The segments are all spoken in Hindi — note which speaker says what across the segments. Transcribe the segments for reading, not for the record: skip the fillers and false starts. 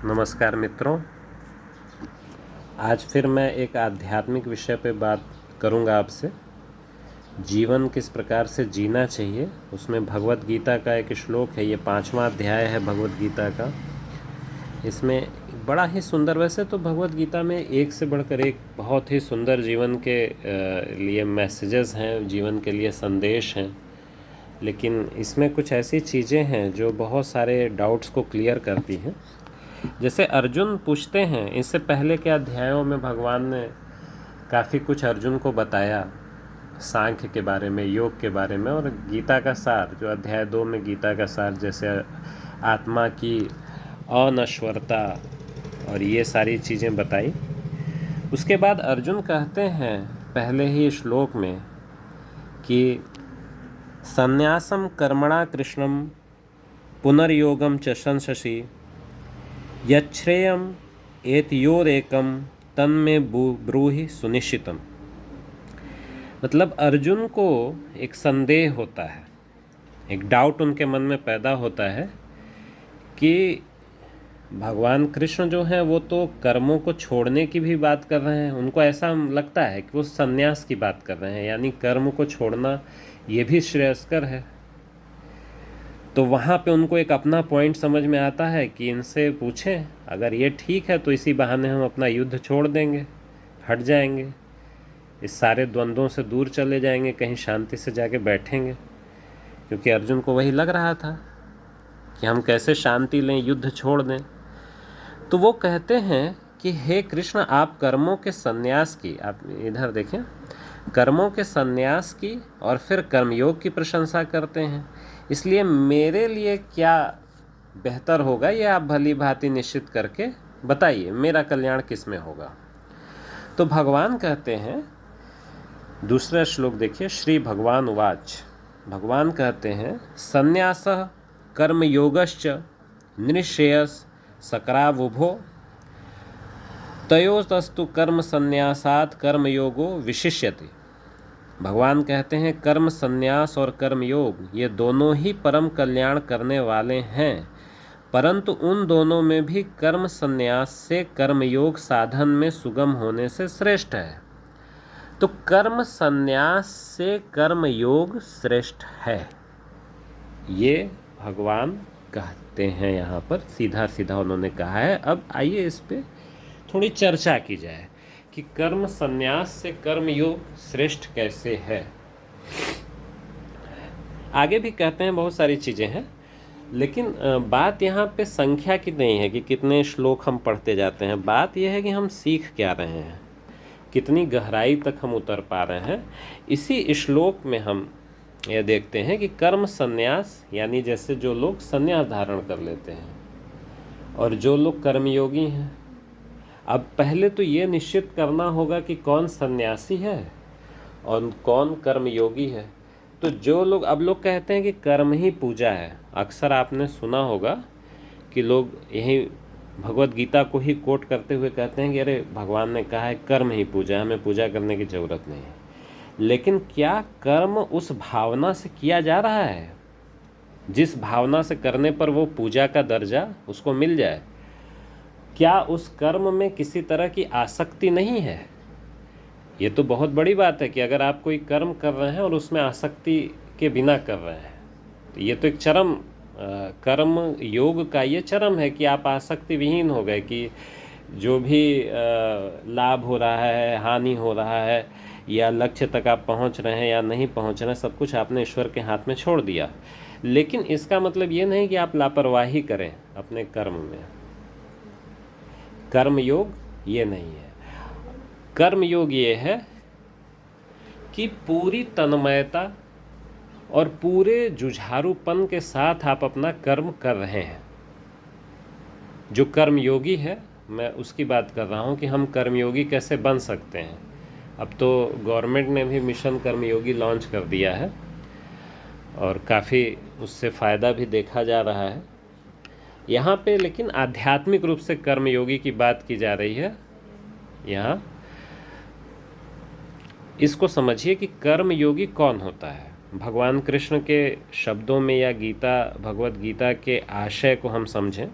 Speaker 1: नमस्कार मित्रों। आज फिर मैं एक आध्यात्मिक विषय पे बात करूंगा आपसे। जीवन किस प्रकार से जीना चाहिए, उसमें भगवत गीता का एक श्लोक है। ये 5वां अध्याय है भगवत गीता का। इसमें बड़ा ही सुंदर, वैसे तो भगवत गीता में एक से बढ़कर एक बहुत ही सुंदर जीवन के लिए मैसेजेस हैं, जीवन के लिए संदेश हैं, लेकिन इसमें कुछ ऐसी चीज़ें हैं जो बहुत सारे डाउट्स को क्लियर करती हैं। जैसे अर्जुन पूछते हैं, इससे पहले के अध्यायों में भगवान ने काफ़ी कुछ अर्जुन को बताया सांख्य के बारे में, योग के बारे में, और गीता का सार जो अध्याय 2 में गीता का सार, जैसे आत्मा की अनश्वरता और ये सारी चीज़ें बताई। उसके बाद अर्जुन कहते हैं पहले ही श्लोक में कि संन्यासम कर्मणा कृष्णम पुनर्योगम च संशसि यच्छ्रेयम एतयोरेकम तन्मे ब्रूहि सुनिश्चितम। मतलब अर्जुन को एक संदेह होता है, एक डाउट उनके मन में पैदा होता है कि भगवान कृष्ण जो हैं वो तो कर्मों को छोड़ने की भी बात कर रहे हैं। उनको ऐसा लगता है कि वो संन्यास की बात कर रहे हैं, यानी कर्म को छोड़ना ये भी श्रेयस्कर है। तो वहाँ पे उनको एक अपना पॉइंट समझ में आता है कि इनसे पूछें, अगर ये ठीक है तो इसी बहाने हम अपना युद्ध छोड़ देंगे, हट जाएंगे, इस सारे द्वंद्वों से दूर चले जाएंगे, कहीं शांति से जाके बैठेंगे। क्योंकि अर्जुन को वही लग रहा था कि हम कैसे शांति लें, युद्ध छोड़ दें। तो वो कहते हैं कि हे कृष्ण, आप कर्मों के संन्यास की, आप इधर देखें, कर्मों के संन्यास की और फिर कर्मयोग की प्रशंसा करते हैं। इसलिए मेरे लिए क्या बेहतर होगा ये आप भली भांति निश्चित करके बताइए, मेरा कल्याण किस में होगा। तो भगवान कहते हैं, दूसरा श्लोक देखिए, श्री भगवान उवाच, भगवान कहते हैं संन्यासः कर्मयोगश्च निःश्रेयस सकरावुभो तयोस्तु कर्म संन्यासात् कर्मयोगो विशिष्यते। भगवान कहते हैं कर्म संन्यास और कर्मयोग ये दोनों ही परम कल्याण करने वाले हैं, परंतु उन दोनों में भी कर्म संन्यास से कर्मयोग साधन में सुगम होने से श्रेष्ठ है। तो कर्म संन्यास से कर्मयोग श्रेष्ठ है, ये भगवान कहते हैं। यहाँ पर सीधा सीधा उन्होंने कहा है। अब आइए इस पे थोड़ी चर्चा की जाए कि कर्म संन्यास से कर्मयोग श्रेष्ठ कैसे है। आगे भी कहते हैं बहुत सारी चीज़ें हैं, लेकिन बात यहाँ पे संख्या की नहीं है कि कितने श्लोक हम पढ़ते जाते हैं। बात यह है कि हम सीख क्या रहे हैं, कितनी गहराई तक हम उतर पा रहे हैं। इसी श्लोक में हम यह देखते हैं कि कर्म संन्यास, यानी जैसे जो लोग संन्यास धारण कर लेते हैं और जो लोग कर्मयोगी हैं, अब पहले तो ये निश्चित करना होगा कि कौन सन्यासी है और कौन कर्मयोगी है। तो जो लोग, अब लोग कहते हैं कि कर्म ही पूजा है। अक्सर आपने सुना होगा कि लोग यही भगवत गीता को ही कोट करते हुए कहते हैं कि अरे भगवान ने कहा है कर्म ही पूजा, हमें पूजा करने की ज़रूरत नहीं है। लेकिन क्या कर्म उस भावना से किया जा रहा है जिस भावना से करने पर वो पूजा का दर्जा उसको मिल जाए? क्या उस कर्म में किसी तरह की आसक्ति नहीं है? ये तो बहुत बड़ी बात है कि अगर आप कोई कर्म कर रहे हैं और उसमें आसक्ति के बिना कर रहे हैं, तो ये तो एक चरम कर्म योग का ये चरम है कि आप आसक्ति विहीन हो गए, कि जो भी लाभ हो रहा है, हानि हो रहा है, या लक्ष्य तक आप पहुंच रहे हैं या नहीं पहुंच रहे हैं, सब कुछ आपने ईश्वर के हाथ में छोड़ दिया। लेकिन इसका मतलब ये नहीं कि आप लापरवाही करें अपने कर्म में। कर्मयोग ये नहीं है। कर्मयोग ये है कि पूरी तन्मयता और पूरे जुझारूपन के साथ आप अपना कर्म कर रहे हैं। जो कर्मयोगी है, मैं उसकी बात कर रहा हूँ कि हम कर्मयोगी कैसे बन सकते हैं। अब तो गवर्नमेंट ने भी मिशन कर्मयोगी लॉन्च कर दिया है और काफ़ी उससे फ़ायदा भी देखा जा रहा है यहाँ पे। लेकिन आध्यात्मिक रूप से कर्मयोगी की बात की जा रही है यहाँ। इसको समझिए कि कर्मयोगी कौन होता है। भगवान कृष्ण के शब्दों में या गीता, भगवत गीता के आशय को हम समझें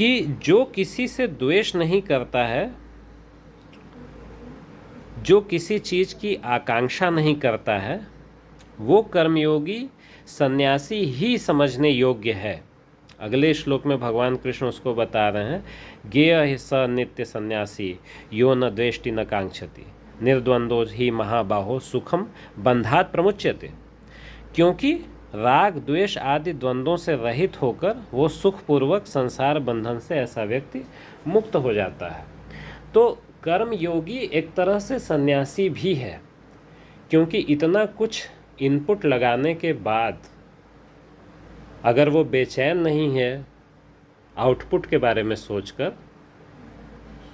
Speaker 1: कि जो किसी से द्वेष नहीं करता है, जो किसी चीज़ की आकांक्षा नहीं करता है, वो कर्मयोगी सन्यासी ही समझने योग्य है। अगले श्लोक में भगवान कृष्ण उसको बता रहे हैं, ज्ञेय स नित्य सन्यासी यो न द्वेष्टि न कांक्षति निर्द्वंदो ही महाबाहो सुखम बंधात प्रमुच्यते। क्योंकि राग द्वेष आदि द्वंद्वों से रहित होकर वो सुखपूर्वक संसार बंधन से ऐसा व्यक्ति मुक्त हो जाता है। तो कर्म योगी एक तरह से सन्यासी भी है, क्योंकि इतना कुछ इनपुट लगाने के बाद अगर वो बेचैन नहीं है आउटपुट के बारे में सोचकर,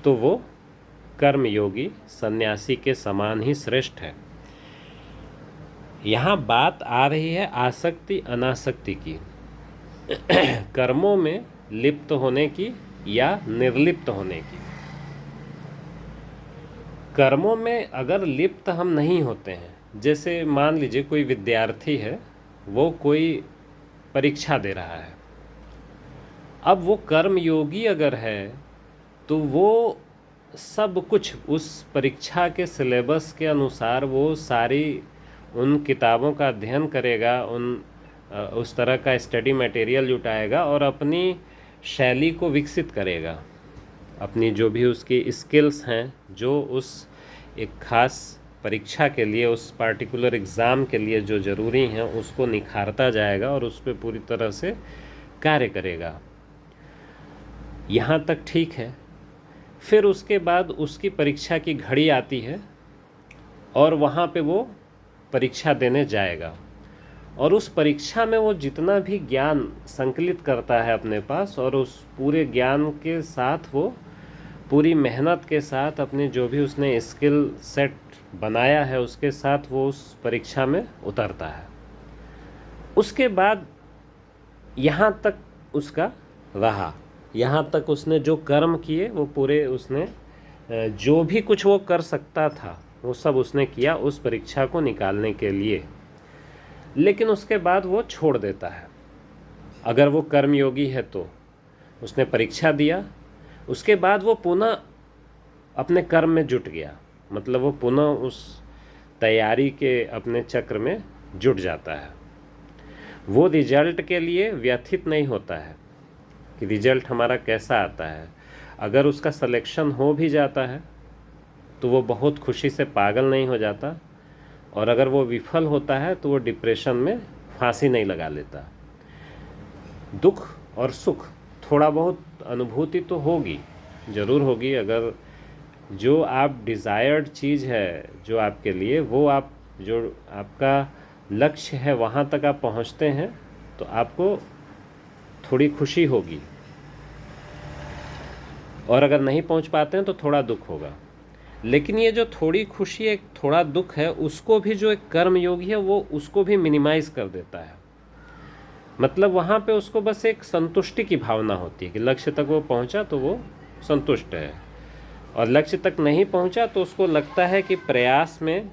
Speaker 1: तो वो कर्म योगी सन्यासी के समान ही श्रेष्ठ है। यहाँ बात आ रही है आसक्ति अनासक्ति की, कर्मों में लिप्त होने की या निर्लिप्त होने की। कर्मों में अगर लिप्त हम नहीं होते हैं, जैसे मान लीजिए कोई विद्यार्थी है, वो कोई परीक्षा दे रहा है, अब वो कर्मयोगी अगर है तो वो सब कुछ उस परीक्षा के सिलेबस के अनुसार वो सारी उन किताबों का अध्ययन करेगा, उस तरह का स्टडी मटेरियल जुटाएगा और अपनी शैली को विकसित करेगा। अपनी जो भी उसकी स्किल्स हैं, जो उस एक खास परीक्षा के लिए, उस पार्टिकुलर एग्ज़ाम के लिए जो ज़रूरी हैं, उसको निखारता जाएगा और उस पर पूरी तरह से कार्य करेगा। यहाँ तक ठीक है। फिर उसके बाद उसकी परीक्षा की घड़ी आती है और वहाँ पे वो परीक्षा देने जाएगा, और उस परीक्षा में वो जितना भी ज्ञान संकलित करता है अपने पास, और उस पूरे ज्ञान के साथ वो पूरी मेहनत के साथ अपने जो भी उसने स्किल सेट बनाया है उसके साथ वो उस परीक्षा में उतरता है। उसके बाद यहाँ तक उसका रहा, यहाँ तक उसने जो कर्म किए वो पूरे, उसने जो भी कुछ वो कर सकता था वो सब उसने किया उस परीक्षा को निकालने के लिए। लेकिन उसके बाद वो छोड़ देता है। अगर वो कर्मयोगी है तो उसने परीक्षा दिया, उसके बाद वो पुनः अपने कर्म में जुट गया, मतलब वो पुनः उस तैयारी के अपने चक्र में जुट जाता है। वो रिजल्ट के लिए व्यथित नहीं होता है कि रिजल्ट हमारा कैसा आता है। अगर उसका सिलेक्शन हो भी जाता है तो वो बहुत खुशी से पागल नहीं हो जाता, और अगर वो विफल होता है तो वो डिप्रेशन में फांसी नहीं लगा लेता। दुख और सुख थोड़ा बहुत अनुभूति तो होगी, ज़रूर होगी। अगर जो आप डिज़ायर्ड चीज़ है जो आपके लिए, वो आप जो आपका लक्ष्य है वहाँ तक आप पहुँचते हैं तो आपको थोड़ी खुशी होगी, और अगर नहीं पहुँच पाते हैं तो थोड़ा दुख होगा। लेकिन ये जो थोड़ी खुशी, एक थोड़ा दुख है, उसको भी जो एक कर्मयोगी है वो उसको भी मिनिमाइज़ कर देता है। मतलब वहाँ पे उसको बस एक संतुष्टि की भावना होती है कि लक्ष्य तक वो पहुँचा तो वो संतुष्ट है, और लक्ष्य तक नहीं पहुँचा तो उसको लगता है कि प्रयास में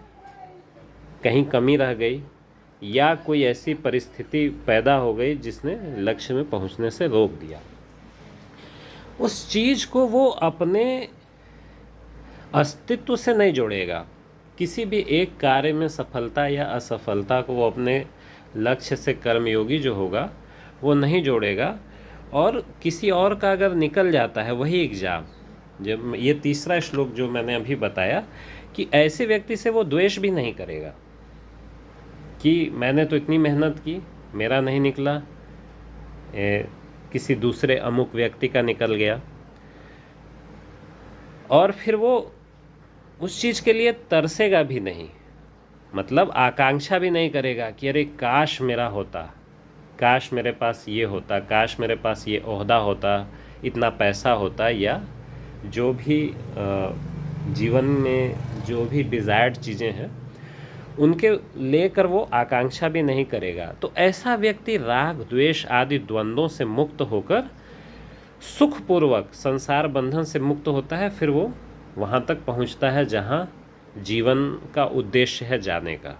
Speaker 1: कहीं कमी रह गई या कोई ऐसी परिस्थिति पैदा हो गई जिसने लक्ष्य में पहुँचने से रोक दिया। उस चीज़ को वो अपने अस्तित्व से नहीं जोड़ेगा। किसी भी एक कार्य में सफलता या असफलता को वो अपने लक्ष्य से कर्मयोगी जो होगा वो नहीं जोड़ेगा। और किसी और का अगर निकल जाता है वही एग्ज़ाम, जब ये तीसरा श्लोक जो मैंने अभी बताया, कि ऐसे व्यक्ति से वो द्वेष भी नहीं करेगा कि मैंने तो इतनी मेहनत की, मेरा नहीं निकला, किसी दूसरे अमुक व्यक्ति का निकल गया, और फिर वो उस चीज़ के लिए तरसेगा भी नहीं, मतलब आकांक्षा भी नहीं करेगा कि अरे काश मेरा होता, काश मेरे पास ये होता, काश मेरे पास ये ओहदा होता, इतना पैसा होता, या जो भी जीवन में जो भी डिज़ायर्ड चीज़ें हैं उनके लेकर वो आकांक्षा भी नहीं करेगा। तो ऐसा व्यक्ति राग द्वेष आदि द्वंद्वों से मुक्त होकर सुखपूर्वक संसार बंधन से मुक्त होता है। फिर वो वहाँ तक पहुँचता है जहाँ जीवन का उद्देश्य है जाने का।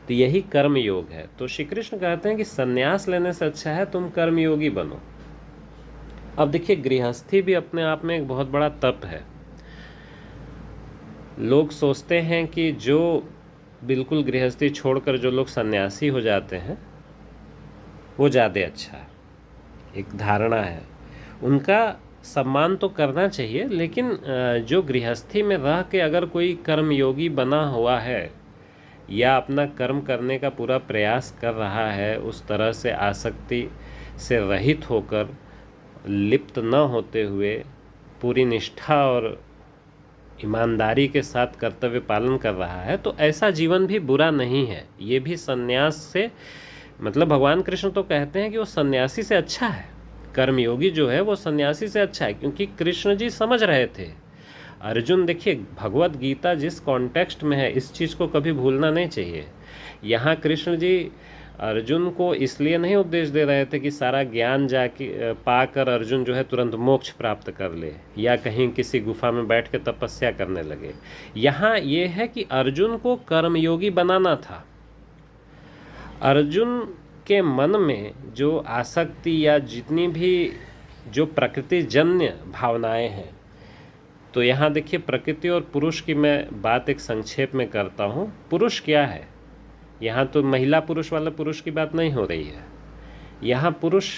Speaker 1: तो यही कर्म योग है। तो श्री कृष्ण कहते हैं कि संन्यास लेने से अच्छा है तुम कर्मयोगी बनो। अब देखिए, गृहस्थी भी अपने आप में एक बहुत बड़ा तप है। लोग सोचते हैं कि जो बिल्कुल गृहस्थी छोड़कर जो लोग सन्यासी हो जाते हैं वो ज़्यादा अच्छा है, एक धारणा है। उनका सम्मान तो करना चाहिए, लेकिन जो गृहस्थी में रह के अगर कोई कर्मयोगी बना हुआ है या अपना कर्म करने का पूरा प्रयास कर रहा है, उस तरह से आसक्ति से रहित होकर, लिप्त न होते हुए, पूरी निष्ठा और ईमानदारी के साथ कर्तव्य पालन कर रहा है, तो ऐसा जीवन भी बुरा नहीं है। ये भी सन्यास से, मतलब भगवान कृष्ण तो कहते हैं कि वो सन्यासी से अच्छा है, कर्मयोगी जो है वो सन्यासी से अच्छा है, क्योंकि कृष्ण जी समझ रहे थे। अर्जुन, देखिए भगवत गीता जिस कॉन्टेक्स्ट में है, इस चीज़ को कभी भूलना नहीं चाहिए। यहाँ कृष्ण जी अर्जुन को इसलिए नहीं उपदेश दे रहे थे कि सारा ज्ञान जाके पाकर अर्जुन जो है तुरंत मोक्ष प्राप्त कर ले या कहीं किसी गुफा में बैठ के तपस्या करने लगे। यहाँ ये है कि अर्जुन को कर्मयोगी बनाना था। अर्जुन के मन में जो आसक्ति या जितनी भी जो प्रकृति जन्य भावनाएं हैं, तो यहाँ देखिए प्रकृति और पुरुष की मैं बात एक संक्षेप में करता हूँ। पुरुष क्या है, यहाँ तो महिला पुरुष वाला पुरुष की बात नहीं हो रही है। यहाँ पुरुष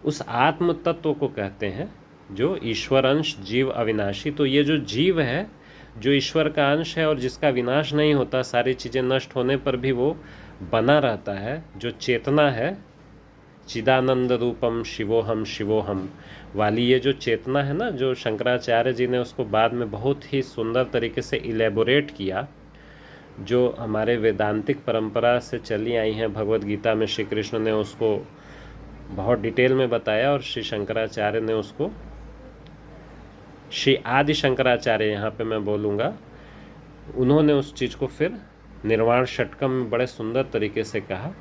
Speaker 1: उस आत्म तत्व को कहते हैं जो ईश्वर अंश, जीव अविनाशी। तो ये जो जीव है, जो ईश्वर का अंश है और जिसका विनाश नहीं होता, सारी चीज़ें नष्ट होने पर भी वो बना रहता है, जो चेतना है, चिदानंद रूपम शिवोहम शिवोहम वाली ये जो चेतना है ना, जो शंकराचार्य जी ने उसको बाद में बहुत ही सुंदर तरीके से इलेबोरेट किया, जो हमारे वेदांतिक परंपरा से चली आई हैं। भगवत गीता में श्री कृष्ण ने उसको बहुत डिटेल में बताया और श्री शंकराचार्य ने उसको, श्री आदि शंकराचार्य यहाँ पे मैं बोलूँगा, उन्होंने उस चीज़ को फिर निर्वाण षटकम में बड़े सुंदर तरीके से कहा।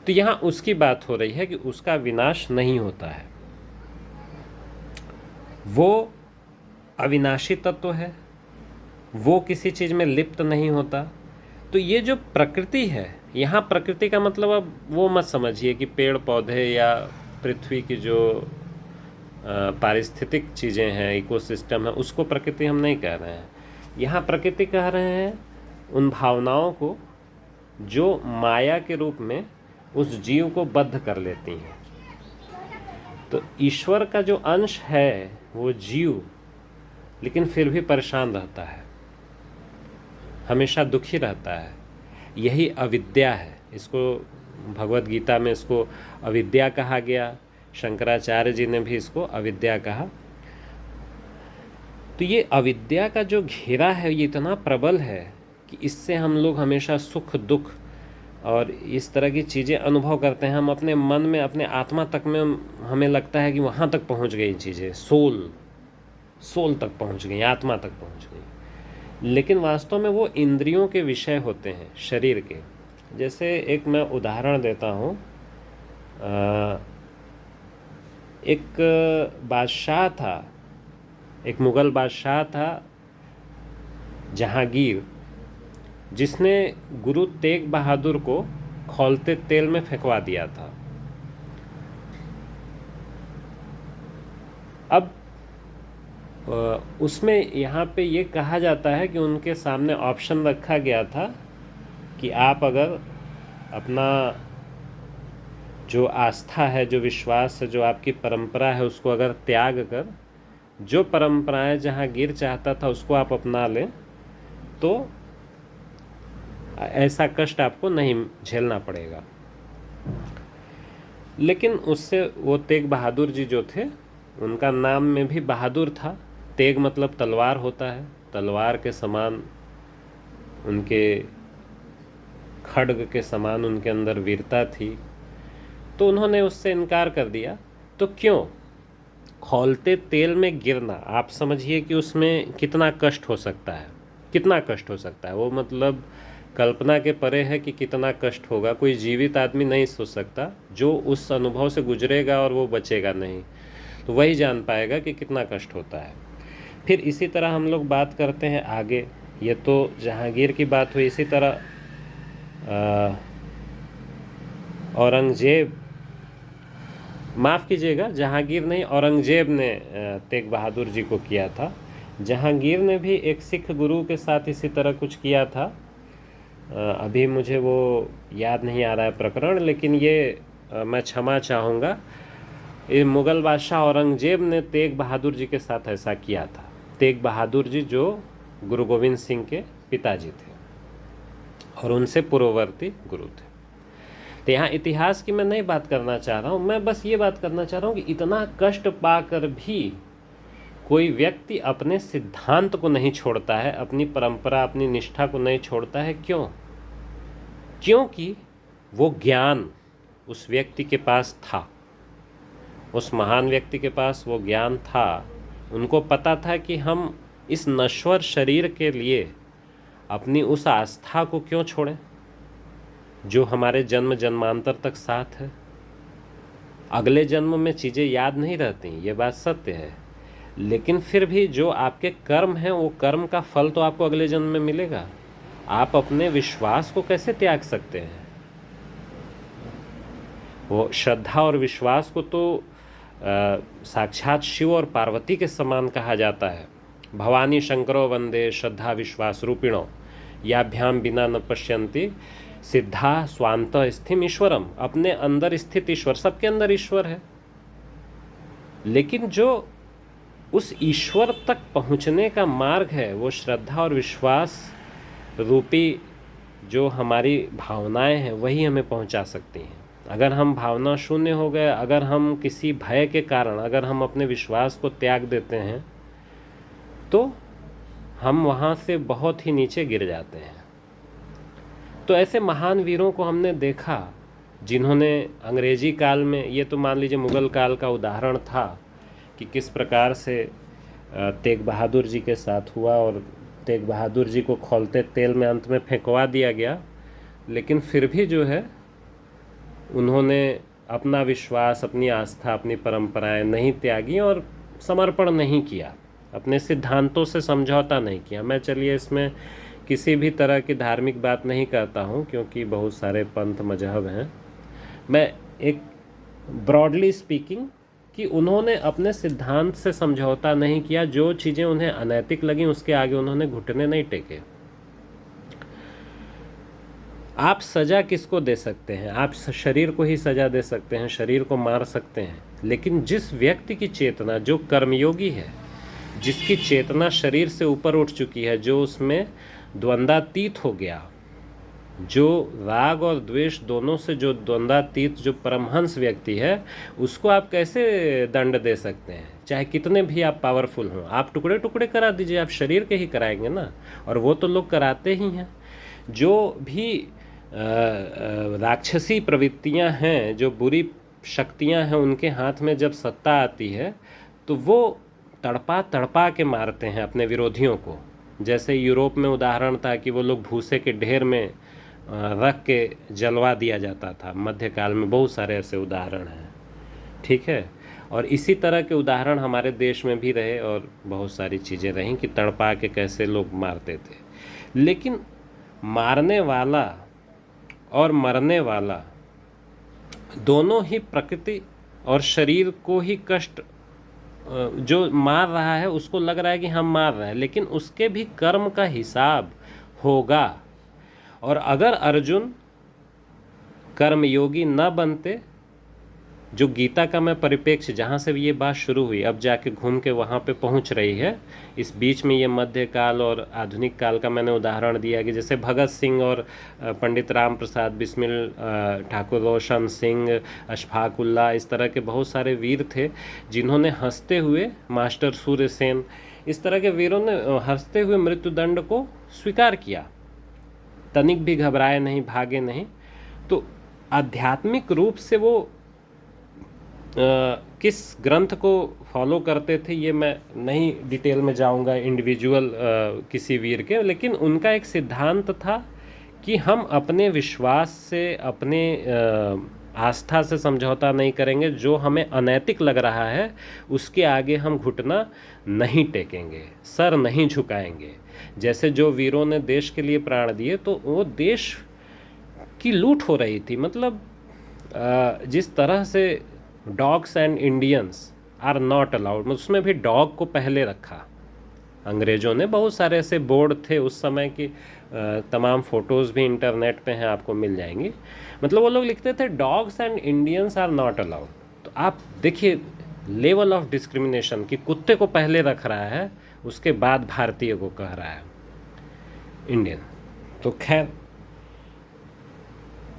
Speaker 1: तो यहाँ उसकी बात हो रही है कि उसका विनाश नहीं होता है, वो अविनाशी तत्व है, वो किसी चीज़ में लिप्त नहीं होता। तो ये जो प्रकृति है, यहाँ प्रकृति का मतलब अब वो मत समझिए कि पेड़ पौधे या पृथ्वी की जो पारिस्थितिक चीज़ें हैं, इकोसिस्टम है, उसको प्रकृति हम नहीं कह रहे हैं। यहाँ प्रकृति कह रहे हैं उन भावनाओं को जो माया के रूप में उस जीव को बद्ध कर लेती हैं। तो ईश्वर का जो अंश है वो जीव, लेकिन फिर भी परेशान रहता है, हमेशा दुखी रहता है। यही अविद्या है। इसको भगवत गीता में इसको अविद्या कहा गया, शंकराचार्य जी ने भी इसको अविद्या कहा। तो ये अविद्या का जो घेरा है ये इतना प्रबल है कि इससे हम लोग हमेशा सुख दुख और इस तरह की चीज़ें अनुभव करते हैं। हम अपने मन में, अपने आत्मा तक में हमें लगता है कि वहाँ तक पहुँच गई चीज़ें, सोल तक पहुँच गई, आत्मा तक पहुँच गई, लेकिन वास्तव में वो इंद्रियों के विषय होते हैं, शरीर के। जैसे एक मैं उदाहरण देता हूँ, एक बादशाह था, एक मुग़ल बादशाह था जहांगीर, जिसने गुरु तेग बहादुर को खौलते तेल में फेंकवा दिया था। अब उसमें यहाँ पे ये कहा जाता है कि उनके सामने ऑप्शन रखा गया था कि आप अगर अपना जो आस्था है, जो विश्वास है, जो आपकी परंपरा है, उसको अगर त्याग कर जो परंपराएं जहांगीर चाहता था उसको आप अपना लें, तो ऐसा कष्ट आपको नहीं झेलना पड़ेगा। लेकिन उससे वो तेग बहादुर जी जो थे, उनका नाम में भी बहादुर था। तेग मतलब तलवार होता है, तलवार के समान, उनके खड्ग के समान उनके अंदर वीरता थी। तो उन्होंने उससे इनकार कर दिया। तो क्यों? खौलते तेल में गिरना, आप समझिए कि उसमें कितना कष्ट हो सकता है, कितना कष्ट हो सकता है। वो मतलब कल्पना के परे है कि कितना कष्ट होगा। कोई जीवित आदमी नहीं सोच सकता, जो उस अनुभव से गुजरेगा और वो बचेगा नहीं, तो वही जान पाएगा कि कितना कष्ट होता है। फिर इसी तरह हम लोग बात करते हैं आगे। ये तो जहांगीर की बात हुई। इसी तरह औरंगजेब माफ़ कीजिएगा, जहांगीर नहीं, औरंगजेब ने तेग बहादुर जी को किया था। जहांगीर ने भी एक सिख गुरु के साथ इसी तरह कुछ किया था। अभी मुझे वो याद नहीं आ रहा है प्रकरण, लेकिन ये मैं क्षमा चाहूँगा। ये मुग़ल बादशाह औरंगजेब ने तेग बहादुर जी के साथ ऐसा किया था। तेग बहादुर जी जो गुरु गोविंद सिंह के पिताजी थे और उनसे पूर्ववर्ती गुरु थे। तो यहाँ इतिहास की मैं नहीं बात करना चाह रहा हूँ, मैं बस ये बात करना चाह रहा हूँ कि इतना कष्ट पाकर भी कोई व्यक्ति अपने सिद्धांत को नहीं छोड़ता है, अपनी परंपरा, अपनी निष्ठा को नहीं छोड़ता है। क्यों? क्योंकि वो ज्ञान उस व्यक्ति के पास था, उस महान व्यक्ति के पास वो ज्ञान था। उनको पता था कि हम इस नश्वर शरीर के लिए अपनी उस आस्था को क्यों छोड़ें जो हमारे जन्म जन्मांतर तक साथ है। अगले जन्म में चीज़ें याद नहीं रहती, ये बात सत्य है, लेकिन फिर भी जो आपके कर्म हैं वो कर्म का फल तो आपको अगले जन्म में मिलेगा। आप अपने विश्वास को कैसे त्याग सकते हैं? वो श्रद्धा और विश्वास को तो साक्षात शिव और पार्वती के समान कहा जाता है। भवानी शंकरो वंदे श्रद्धा विश्वास रूपिणो याभ्याम बिना न पश्यन्ति सिद्धा स्वांत स्थिम ईश्वरम। अपने अंदर स्थित ईश्वर, सबके अंदर ईश्वर है, लेकिन जो उस ईश्वर तक पहुंचने का मार्ग है वो श्रद्धा और विश्वास रूपी जो हमारी भावनाएं हैं वही हमें पहुंचा सकती हैं। अगर हम भावना शून्य हो गए, अगर हम किसी भय के कारण अगर हम अपने विश्वास को त्याग देते हैं तो हम वहाँ से बहुत ही नीचे गिर जाते हैं। तो ऐसे महान वीरों को हमने देखा जिन्होंने अंग्रेजी काल में, ये तो मान लीजिए मुग़ल काल का उदाहरण था कि किस प्रकार से तेग बहादुर जी के साथ हुआ और तेग बहादुर जी को खौलते तेल में अंत में फेंकवा दिया गया, लेकिन फिर भी जो है उन्होंने अपना विश्वास, अपनी आस्था, अपनी परंपराएं नहीं त्यागी और समर्पण नहीं किया, अपने सिद्धांतों से समझौता नहीं किया। मैं चलिए इसमें किसी भी तरह की धार्मिक बात नहीं करता हूँ क्योंकि बहुत सारे पंथ मजहब हैं। मैं एक ब्रॉडली स्पीकिंग कि उन्होंने अपने सिद्धांत से समझौता नहीं किया। जो चीज़ें उन्हें अनैतिक लगी उसके आगे उन्होंने घुटने नहीं टेके। आप सज़ा किसको दे सकते हैं? आप शरीर को ही सज़ा दे सकते हैं, शरीर को मार सकते हैं, लेकिन जिस व्यक्ति की चेतना, जो कर्मयोगी है, जिसकी चेतना शरीर से ऊपर उठ चुकी है, जो उसमें द्वंद्वातीत हो गया, जो राग और द्वेष दोनों से जो द्वंद्वातीत जो परमहंस व्यक्ति है, उसको आप कैसे दंड दे सकते हैं? चाहे कितने भी आप पावरफुल हों, आप टुकड़े टुकड़े करा दीजिए, आप शरीर के ही कराएंगे ना, और वो तो लोग कराते ही हैं। जो भी राक्षसी प्रवृत्तियां हैं, जो बुरी शक्तियां हैं, उनके हाथ में जब सत्ता आती है तो वो तड़पा तड़पा के मारते हैं अपने विरोधियों को। जैसे यूरोप में उदाहरण था कि वो लोग भूसे के ढेर में रख के जलवा दिया जाता था। मध्यकाल में बहुत सारे ऐसे उदाहरण हैं, ठीक है। और इसी तरह के उदाहरण हमारे देश में भी रहे और बहुत सारी चीज़ें रहीं कि तड़पा के कैसे लोग मारते थे। लेकिन मारने वाला और मरने वाला दोनों ही प्रकृति और शरीर को ही कष्ट, जो मार रहा है उसको लग रहा है कि हम मार रहे हैं, लेकिन उसके भी कर्म का हिसाब होगा। और अगर अर्जुन कर्मयोगी न बनते, जो गीता का मैं परिप्रेक्ष्य जहाँ से ये बात शुरू हुई अब जाके घूम के वहाँ पे पहुँच रही है, इस बीच में ये मध्यकाल और आधुनिक काल का मैंने उदाहरण दिया कि जैसे भगत सिंह और पंडित राम प्रसाद बिस्मिल, ठाकुर रोशन सिंह, अशफाक उल्लाह, इस तरह के बहुत सारे वीर थे जिन्होंने हंसते हुए, मास्टर सूर्य सेन, इस तरह के वीरों ने हंसते हुए मृत्युदंड को स्वीकार किया, तनिक भी घबराए नहीं, भागे नहीं। तो आध्यात्मिक रूप से वो किस ग्रंथ को फॉलो करते थे ये मैं नहीं डिटेल में जाऊंगा इंडिविजुअल किसी वीर के, लेकिन उनका एक सिद्धांत था कि हम अपने विश्वास से, अपने आस्था से समझौता नहीं करेंगे। जो हमें अनैतिक लग रहा है उसके आगे हम घुटना नहीं टेकेंगे, सर नहीं झुकाएंगे। जैसे जो वीरों ने देश के लिए प्राण दिए, तो वो देश की लूट हो रही थी, मतलब जिस तरह से dogs and Indians are not allowed, उसमें भी डॉग को पहले रखा अंग्रेज़ों ने। बहुत सारे ऐसे बोर्ड थे उस समय की, तमाम फ़ोटोज़ भी इंटरनेट पे हैं, आपको मिल जाएंगी। मतलब वो लोग लिखते थे dogs and Indians are not allowed. तो आप देखिए लेवल ऑफ डिस्क्रिमिनेशन, कि कुत्ते को पहले रख रहा है, उसके बाद भारतीय को कह रहा है इंडियन। तो खैर,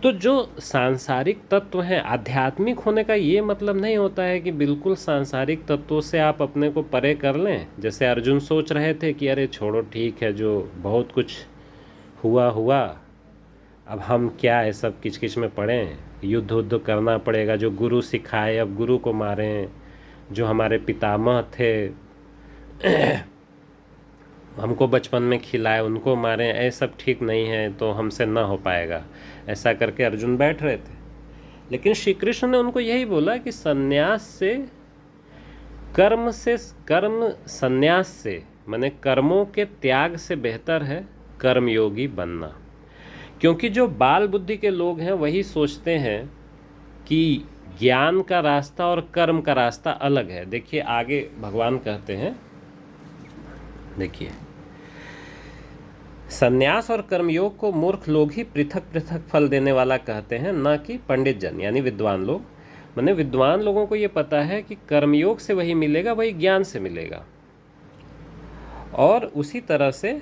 Speaker 1: तो जो सांसारिक तत्व हैं, आध्यात्मिक होने का ये मतलब नहीं होता है कि बिल्कुल सांसारिक तत्वों से आप अपने को परे कर लें। जैसे अर्जुन सोच रहे थे कि अरे छोड़ो, ठीक है, जो बहुत कुछ हुआ हुआ, अब हम क्या है सब किचकिच में पड़ें, युद्ध उद्ध करना पड़ेगा, जो गुरु सिखाए अब गुरु को मारें, जो हमारे पितामह थे हमको बचपन में खिलाए उनको मारें, ऐसा सब ठीक नहीं है, तो हमसे ना हो पाएगा। ऐसा करके अर्जुन बैठ रहे थे। लेकिन श्री कृष्ण ने उनको यही बोला कि संन्यास से कर्म संन्यास से माने कर्मों के त्याग से बेहतर है कर्मयोगी बनना। क्योंकि जो बाल बुद्धि के लोग हैं वही सोचते हैं कि ज्ञान का रास्ता और कर्म का रास्ता अलग है। देखिए आगे भगवान कहते हैं, देखिए, संन्यास और कर्मयोग को मूर्ख लोग ही पृथक पृथक फल देने वाला कहते हैं, न कि पंडित जन यानी विद्वान लोग। माने विद्वान लोगों को ये पता है कि कर्मयोग से वही मिलेगा, वही ज्ञान से मिलेगा। और उसी तरह से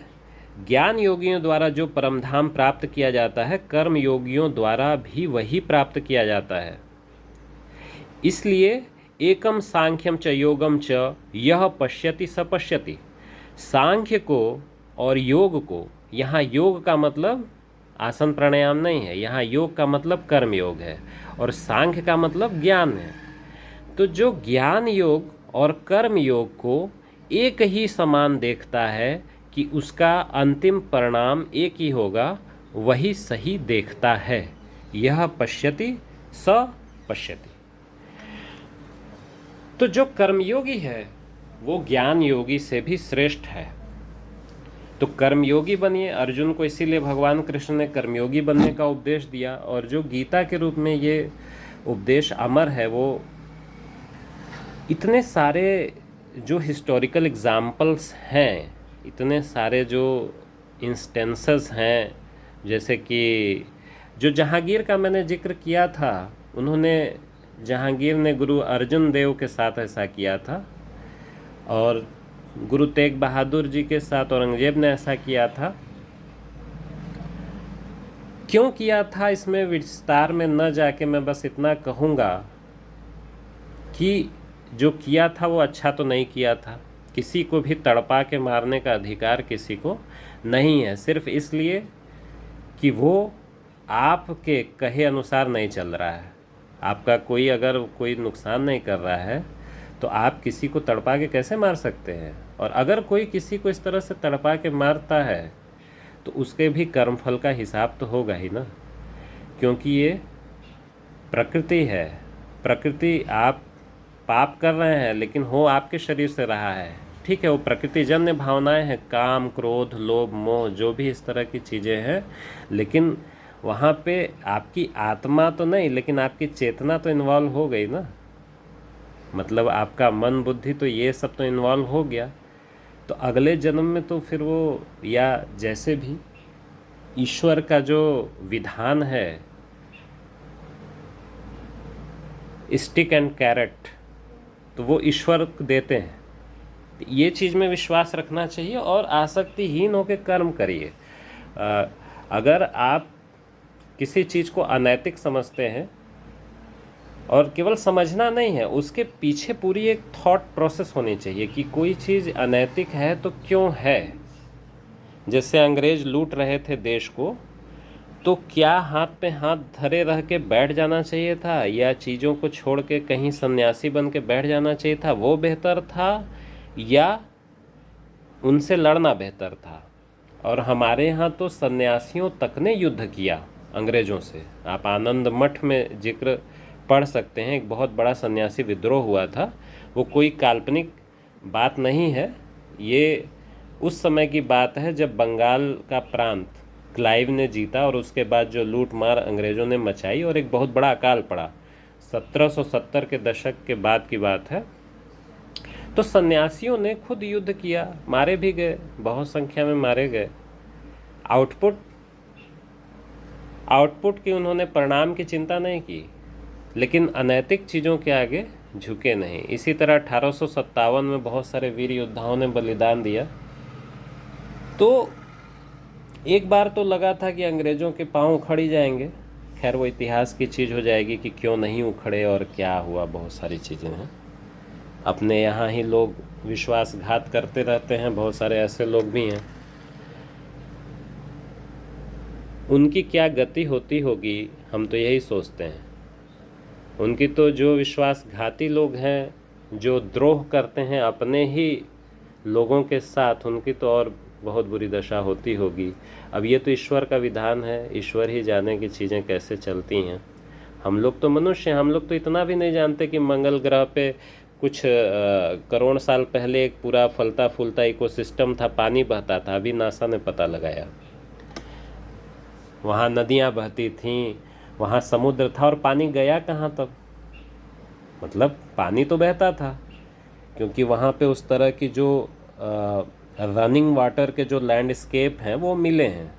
Speaker 1: ज्ञान योगियों द्वारा जो परमधाम प्राप्त किया जाता है, कर्म योगियों द्वारा भी वही प्राप्त किया जाता है। इसलिए एकम सांख्यम च योगम च यह पश्यति स पश्यति, सांख्य को और योग को, यहाँ योग का मतलब आसन प्राणायाम नहीं है, यहाँ योग का मतलब कर्म योग है, और सांख्य का मतलब ज्ञान है। तो जो ज्ञान योग और कर्म योग को एक ही समान देखता है कि उसका अंतिम परिणाम एक ही होगा, वही सही देखता है। यह पश्यति स पश्यति। तो जो कर्मयोगी है वो ज्ञान योगी से भी श्रेष्ठ है। तो कर्मयोगी बनिए। अर्जुन को इसीलिए भगवान कृष्ण ने कर्मयोगी बनने का उपदेश दिया। और जो गीता के रूप में ये उपदेश अमर है, वो इतने सारे जो हिस्टोरिकल एग्जाम्पल्स हैं, इतने सारे जो इंस्टेंसेस हैं, जैसे कि जो जहांगीर का मैंने जिक्र किया था, उन्होंने, जहांगीर ने गुरु अर्जुन देव के साथ ऐसा किया था, और गुरु तेग बहादुर जी के साथ औरंगजेब ने ऐसा किया था। क्यों किया था इसमें विस्तार में न जाके मैं बस इतना कहूँगा कि जो किया था वो अच्छा तो नहीं किया था। किसी को भी तड़पा के मारने का अधिकार किसी को नहीं है, सिर्फ इसलिए कि वो आपके कहे अनुसार नहीं चल रहा है। आपका कोई अगर कोई नुकसान नहीं कर रहा है तो आप किसी को तड़पा के कैसे मार सकते हैं। और अगर कोई किसी को इस तरह से तड़पा के मारता है तो उसके भी कर्मफल का हिसाब तो होगा ही ना, क्योंकि ये प्रकृति है। प्रकृति, आप पाप कर रहे हैं लेकिन हो आपके शरीर से रहा है, ठीक है, वो प्रकृतिजन्य भावनाएं हैं, काम, क्रोध, लोभ, मोह, जो भी इस तरह की चीज़ें हैं, लेकिन वहाँ पे आपकी आत्मा तो नहीं, लेकिन आपकी चेतना तो इन्वॉल्व हो गई ना। मतलब आपका मन, बुद्धि, तो ये सब तो इन्वॉल्व हो गया। तो अगले जन्म में तो फिर वो, या जैसे भी ईश्वर का जो विधान है, स्टिक एंड कैरेट, तो वो ईश्वर देते हैं। ये चीज़ में विश्वास रखना चाहिए और आसक्तिहीन होकर कर्म करिए। अगर आप किसी चीज़ को अनैतिक समझते हैं, और केवल समझना नहीं है, उसके पीछे पूरी एक थॉट प्रोसेस होनी चाहिए कि कोई चीज़ अनैतिक है तो क्यों है। जैसे अंग्रेज लूट रहे थे देश को, तो क्या हाथ पे हाथ धरे रह के बैठ जाना चाहिए था, या चीज़ों को छोड़ के कहीं सन्यासी बन के बैठ जाना चाहिए था, वो बेहतर था, या उनसे लड़ना बेहतर था। और हमारे यहाँ तो सन्यासियों तक ने युद्ध किया अंग्रेज़ों से। आप आनंद मठ में जिक्र पढ़ सकते हैं, एक बहुत बड़ा सन्यासी विद्रोह हुआ था। वो कोई काल्पनिक बात नहीं है, ये उस समय की बात है जब बंगाल का प्रांत क्लाइव ने जीता, और उसके बाद जो लूट मार अंग्रेज़ों ने मचाई और एक बहुत बड़ा अकाल पड़ा। 1770 के दशक के बाद की बात है। तो सन्यासियों ने खुद युद्ध किया, मारे भी गए, बहुत संख्या में मारे गए। आउटपुट की उन्होंने परिणाम की चिंता नहीं की, लेकिन अनैतिक चीज़ों के आगे झुके नहीं। इसी तरह 1857 में बहुत सारे वीर योद्धाओं ने बलिदान दिया। तो एक बार तो लगा था कि अंग्रेज़ों के पांव उखड़ ही जाएंगे। खैर वो इतिहास की चीज़ हो जाएगी कि क्यों नहीं उखड़े और क्या हुआ, बहुत सारी चीज़ें हैं। अपने यहाँ ही लोग विश्वासघात करते रहते हैं, बहुत सारे ऐसे लोग भी हैं। उनकी क्या गति होती होगी, हम तो यही सोचते हैं। उनकी तो जो विश्वासघाती लोग हैं, जो द्रोह करते हैं अपने ही लोगों के साथ, उनकी तो और बहुत बुरी दशा होती होगी। अब ये तो ईश्वर का विधान है, ईश्वर ही जाने की चीज़ें कैसे चलती हैं। हम लोग तो मनुष्य हैं, हम लोग तो इतना भी नहीं जानते कि मंगल ग्रह पे कुछ करोड़ साल पहले एक पूरा फलता फूलता इकोसिस्टम था, पानी बहता था। अभी नासा ने पता लगाया, वहाँ नदियाँ बहती थीं, वहाँ समुद्र था, और पानी गया कहाँ तब? मतलब पानी तो बहता था, क्योंकि वहाँ पे उस तरह की जो रनिंग वाटर के जो लैंडस्केप हैं वो मिले हैं।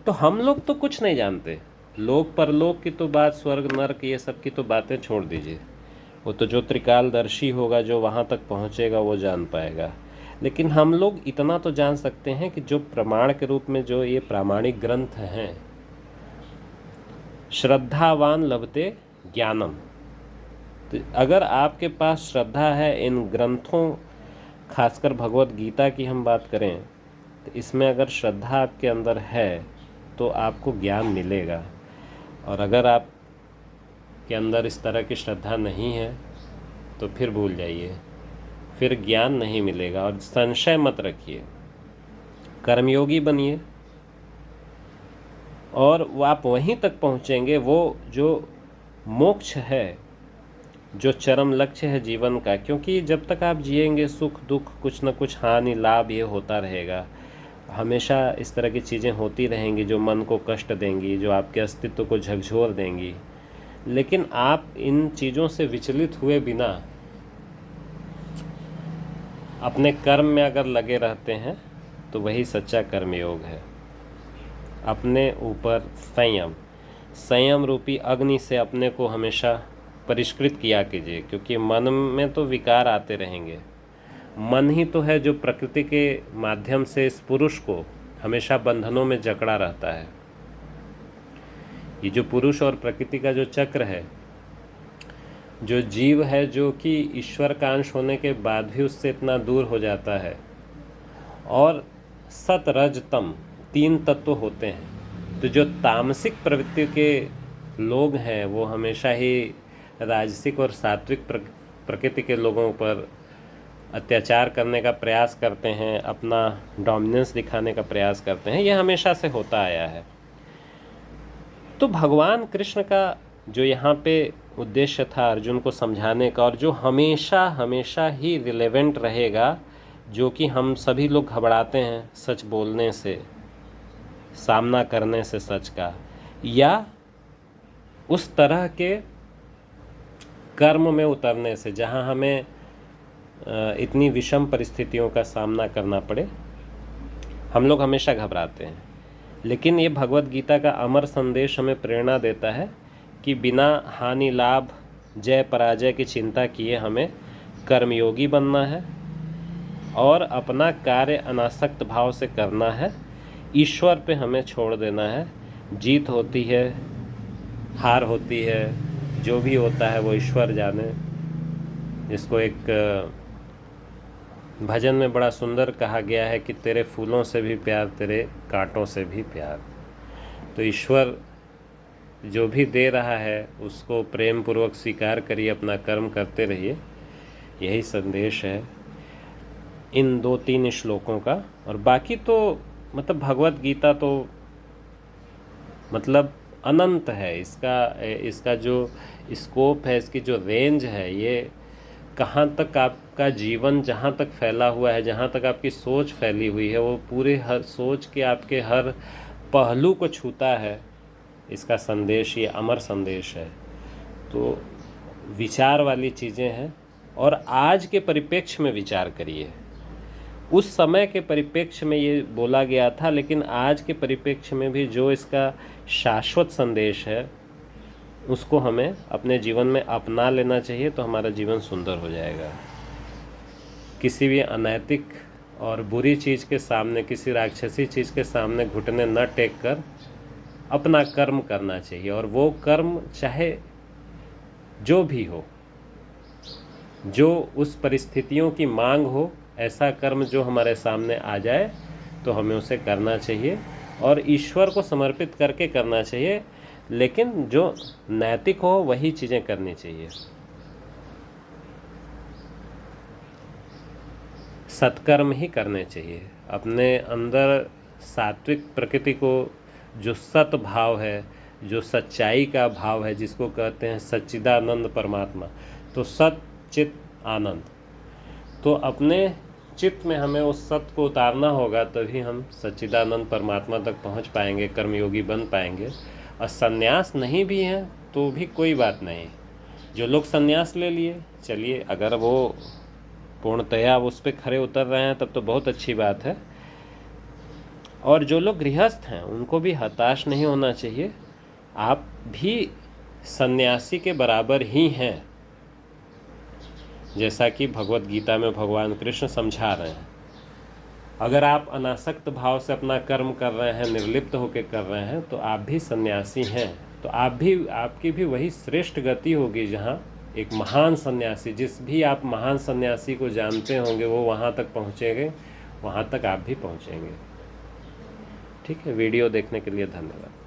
Speaker 1: तो हम लोग तो कुछ नहीं जानते। लोक परलोक की तो बात, स्वर्ग नरक ये सब की तो बातें छोड़ दीजिए, वो तो जो त्रिकालदर्शी होगा, जो वहाँ तक पहुँचेगा वो जान पाएगा। लेकिन हम लोग इतना तो जान सकते हैं कि जो प्रमाण के रूप में जो ये प्रामाणिक ग्रंथ हैं, श्रद्धावान लभते ज्ञानम। तो अगर आपके पास श्रद्धा है इन ग्रंथों, खासकर भगवत गीता की हम बात करें, तो इसमें अगर श्रद्धा आपके अंदर है तो आपको ज्ञान मिलेगा। और अगर आप के अंदर इस तरह की श्रद्धा नहीं है तो फिर भूल जाइए, फिर ज्ञान नहीं मिलेगा। और संशय मत रखिए, कर्मयोगी बनिए और वो आप वहीं तक पहुँचेंगे। वो जो मोक्ष है, जो चरम लक्ष्य है जीवन का, क्योंकि जब तक आप जिएंगे सुख दुख, कुछ न कुछ हानि लाभ ये होता रहेगा। हमेशा इस तरह की चीज़ें होती रहेंगी जो मन को कष्ट देंगी, जो आपके अस्तित्व को झकझोर देंगी। लेकिन आप इन चीज़ों से विचलित हुए बिना अपने कर्म में अगर लगे रहते हैं तो वही सच्चा कर्मयोग है। अपने ऊपर संयम रूपी अग्नि से अपने को हमेशा परिष्कृत किया कीजिए, क्योंकि मन में तो विकार आते रहेंगे। मन ही तो है जो प्रकृति के माध्यम से इस पुरुष को हमेशा बंधनों में जकड़ा रहता है। ये जो पुरुष और प्रकृति का जो चक्र है, जो जीव है जो कि ईश्वर का अंश होने के बाद भी उससे इतना दूर हो जाता है, और सत रज तम 3 तत्व होते हैं। तो जो तामसिक प्रवृत्ति के लोग हैं वो हमेशा ही राजसिक और सात्विक प्रकृति के लोगों पर अत्याचार करने का प्रयास करते हैं, अपना डोमिनेंस दिखाने का प्रयास करते हैं। यह हमेशा से होता आया है। तो भगवान कृष्ण का जो यहाँ पे उद्देश्य था अर्जुन को समझाने का, और जो हमेशा हमेशा ही रिलेवेंट रहेगा, जो कि हम सभी लोग घबराते हैं सच बोलने से, सामना करने से सच का, या उस तरह के कर्म में उतरने से जहाँ हमें इतनी विषम परिस्थितियों का सामना करना पड़े, हम लोग हमेशा घबराते हैं। लेकिन ये भगवत गीता का अमर संदेश हमें प्रेरणा देता है कि बिना हानि लाभ जय पराजय की चिंता किए हमें कर्मयोगी बनना है और अपना कार्य अनासक्त भाव से करना है। ईश्वर पे हमें छोड़ देना है। जीत होती है, हार होती है, जो भी होता है वो ईश्वर जाने। जिसको एक भजन में बड़ा सुंदर कहा गया है कि तेरे फूलों से भी प्यार, तेरे कांटों से भी प्यार। तो ईश्वर जो भी दे रहा है उसको प्रेम पूर्वक स्वीकार करिए, अपना कर्म करते रहिए। यही संदेश है इन 2-3 श्लोकों का। और बाकी तो मतलब भगवत गीता तो मतलब अनंत है। इसका जो स्कोप है, इसकी जो रेंज है, ये कहाँ तक आपका जीवन जहाँ तक फैला हुआ है, जहाँ तक आपकी सोच फैली हुई है, वो पूरे हर सोच के आपके हर पहलू को छूता है। इसका संदेश ये अमर संदेश है। तो विचार वाली चीज़ें हैं और आज के परिप्रेक्ष्य में विचार करिए। उस समय के परिप्रेक्ष्य में ये बोला गया था, लेकिन आज के परिप्रेक्ष्य में भी जो इसका शाश्वत संदेश है उसको हमें अपने जीवन में अपना लेना चाहिए, तो हमारा जीवन सुंदर हो जाएगा। किसी भी अनैतिक और बुरी चीज़ के सामने, किसी राक्षसी चीज़ के सामने घुटने न टेक कर अपना कर्म करना चाहिए, और वो कर्म चाहे जो भी हो, जो उस परिस्थितियों की मांग हो, ऐसा कर्म जो हमारे सामने आ जाए तो हमें उसे करना चाहिए और ईश्वर को समर्पित करके करना चाहिए, लेकिन जो नैतिक हो वही चीज़ें करनी चाहिए। सत्कर्म ही करने चाहिए। अपने अंदर सात्विक प्रकृति को, जो सत भाव है, जो सच्चाई का भाव है, जिसको कहते हैं सच्चिदानंद परमात्मा, तो सत चित आनंद, तो अपने चित्त में हमें उस सत्य को उतारना होगा, तभी हम सच्चिदानंद परमात्मा तक पहुंच पाएंगे, कर्मयोगी बन पाएंगे। और संन्यास नहीं भी है तो भी कोई बात नहीं। जो लोग संन्यास ले लिए, चलिए, अगर वो पूर्णतया उस पर खरे उतर रहे हैं तब तो बहुत अच्छी बात है। और जो लोग गृहस्थ हैं उनको भी हताश नहीं होना चाहिए। आप भी सन्यासी के बराबर ही हैं, जैसा कि भगवत गीता में भगवान कृष्ण समझा रहे हैं। अगर आप अनासक्त भाव से अपना कर्म कर रहे हैं, निर्लिप्त होकर कर रहे हैं, तो आप भी सन्यासी हैं। तो आपकी भी वही श्रेष्ठ गति होगी जहाँ एक महान सन्यासी, जिस भी आप महान सन्यासी को जानते होंगे, वो वहाँ तक पहुँचेंगे, वहाँ तक आप भी पहुँचेंगे। ठीक है, वीडियो देखने के लिए धन्यवाद।